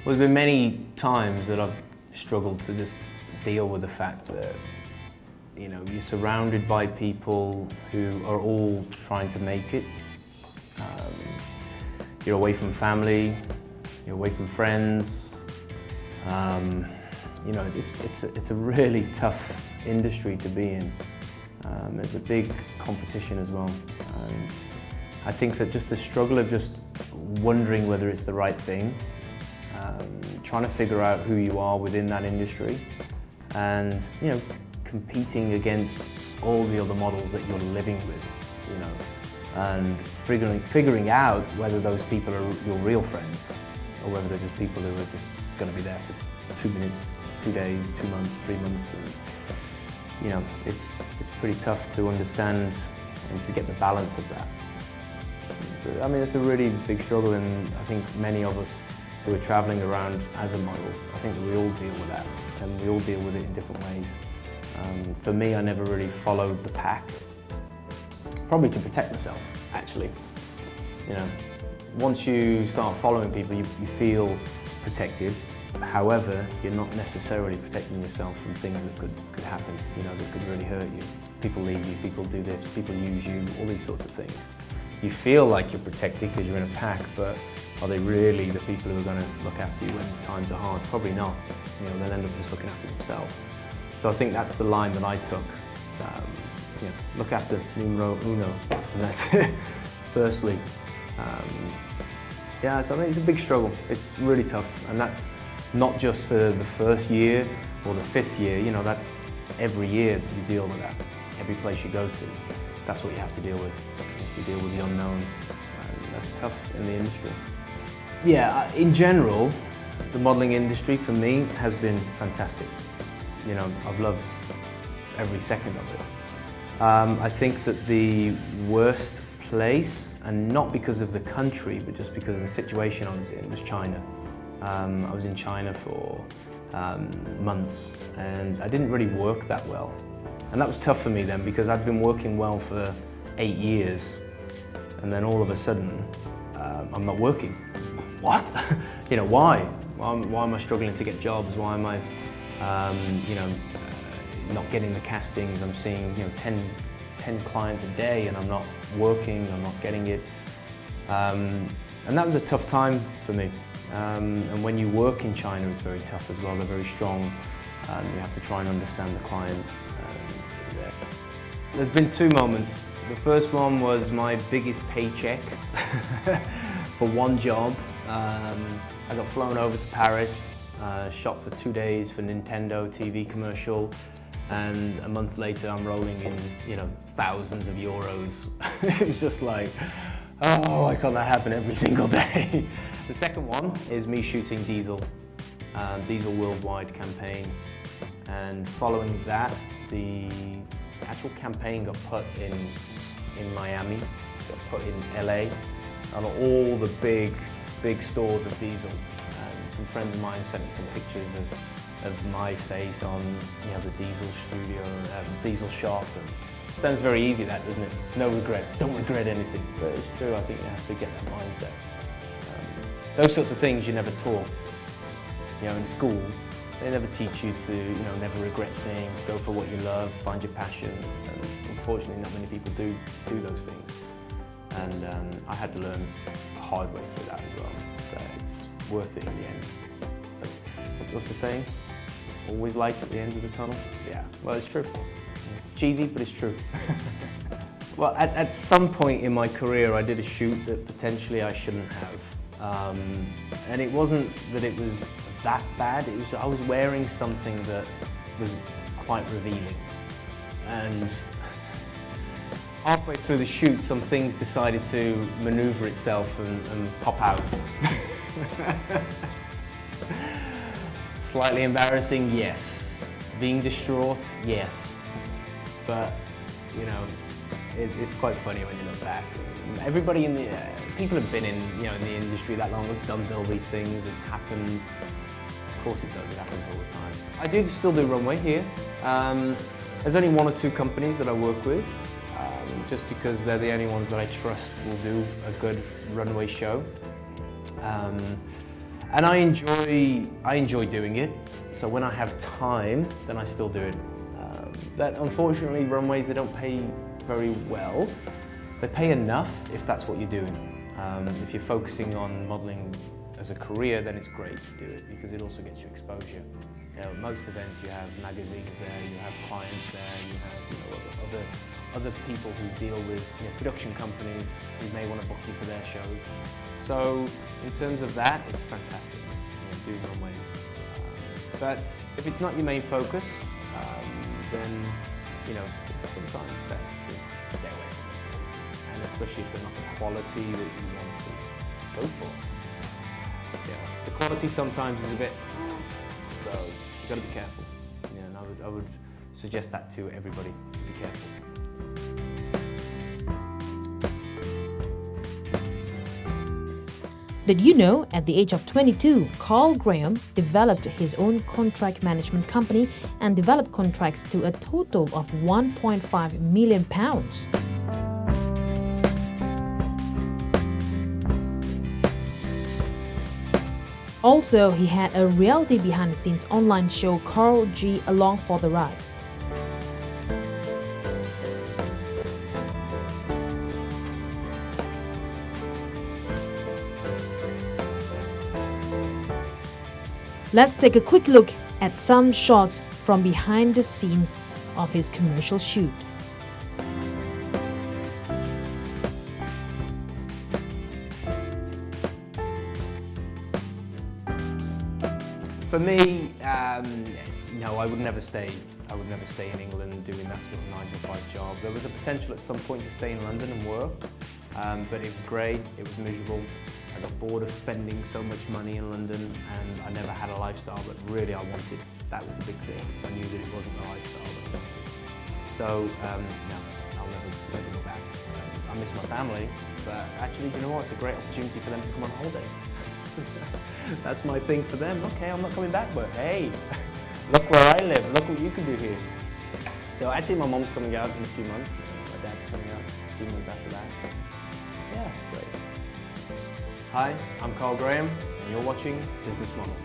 Well, there's been many times that I've struggled to just deal with the fact that, you know, you're surrounded by people who are all trying to make it. You're away from family, you're away from friends. You know, it's a really tough industry to be in. There's a big competition as well. And I think that just the struggle of just wondering whether it's the right thing, trying to figure out who you are within that industry, and, you know, competing against all the other models that you're living with, you know, and figuring out whether those people are your real friends or whether they're just people who are just going to be there for 2 minutes, 2 days, 2 months, 3 months. And, you know, it's pretty tough to understand and to get the balance of that. So, I mean, it's a really big struggle, and I think many of us who are traveling around as a model, I think that we all deal with that, and we all deal with it in different ways. For me, I never really followed the pack, probably to protect myself, actually. You know, once you start following people, you feel protected. However, you're not necessarily protecting yourself from things that could happen, you know, that could really hurt you. People leave you, people do this, people use you, all these sorts of things. You feel like you're protected because you're in a pack, but are they really the people who are going to look after you when times are hard? Probably not. You know, they'll end up just looking after themselves. So I think that's the line that I took. You know, look after numero uno, and that's it. Firstly. Yeah, so I mean, it's a big struggle. It's really tough, and that's not just for the first year or the 5th year. You know, that's every year that you deal with that. Every place you go to, that's what you have to deal with. You deal with the unknown, and that's tough in the industry. Yeah, in general, the modelling industry for me has been fantastic. You know, I've loved every second of it. I think that the worst place, and not because of the country, but just because of the situation I was in, was China. I was in China for months, and I didn't really work that well. And that was tough for me then, because I'd been working well for 8 years, and then all of a sudden, I'm not working. What? You know, why? Why am I struggling to get jobs? Why am I, you know, not getting the castings? I'm seeing, you know, 10 clients a day, and I'm not working, I'm not getting it. And that was a tough time for me. And when you work in China, it's very tough as well. They're very strong. You have to try and understand the client. And, yeah. There's been 2 moments. The first one was my biggest paycheck for one job. I got flown over to Paris, shot for 2 days for Nintendo TV commercial, and a month later I'm rolling in, you know, thousands of euros. It was just like, oh, why can't that happen every single day? The second one is me shooting Diesel, Diesel Worldwide campaign, and following that, the actual campaign got put in Miami, got put in LA, on all the big stores of Diesel. And some friends of mine sent me some pictures of my face on, you know, the Diesel studio, Diesel shop. And it sounds very easy, that, doesn't it? No regret, don't regret anything. But it's true, I think you have to get that mindset. Those sorts of things you never taught. You know, in school, they never teach you to, you know, never regret things, go for what you love, find your passion. And unfortunately, not many people do those things. And I had to learn the hard way through that as well. So it's worth it in the end. But what's the saying? Always light at the end of the tunnel? Yeah, well, it's true. Cheesy, but it's true. Well, at some point in my career, I did a shoot that potentially I shouldn't have. And it wasn't that it was that bad, it was I was wearing something that was quite revealing. And halfway through the shoot, some things decided to maneuver itself and pop out. Slightly embarrassing, yes. Being distraught, yes. But, you know, it's quite funny when you look back. Everybody in the, people have been in, you know, in the industry that long, have done all these things, it's happened. Of course it does, it happens all the time. I do still do runway here. There's only 1 or 2 companies that I work with, just because they're the only ones that I trust will do a good runway show. And I enjoy doing it. So when I have time, then I still do it. But unfortunately, runways, they don't pay very well. They pay enough if that's what you're doing. If you're focusing on modeling as a career, then it's great to do it because it also gets you exposure. You know, most events you have magazines there, you have clients there, you have other people who deal with production companies who may want to book you for their shows. So in terms of that, it's fantastic, doing runways. But if it's not your main focus, then sometimes best to stay away from it. And especially if they're not the quality that you want to go for. Yeah, the quality sometimes is a bit, so you've got to be careful. And I would suggest that to everybody, to be careful. Did you know, at the age of 22, Carl Graham developed his own contract management company and developed contracts to a total of £1.5 million. Also, he had a reality behind-the-scenes online show, Carl G. Along for the Ride. Let's take a quick look at some shots from behind the scenes of his commercial shoot. For me, no, I would never stay in England doing that sort of 9-to-5 job. There was a potential at some point to stay in London and work, but it was grey, it was miserable. I got bored of spending so much money in London, and I never had a lifestyle that really I wanted. That was the big thing. I knew that it wasn't the lifestyle that I wanted. So, no, I'll never go back. I miss my family, but actually, you know what? It's a great opportunity for them to come on holiday. That's my thing for them. Okay, I'm not coming back, but hey, look where I live. Look what you can do here. So actually, my mom's coming out in a few months. My dad's coming out a few months after that. Yeah, it's great. Hi, I'm Carl Graham, and you're watching Business Model.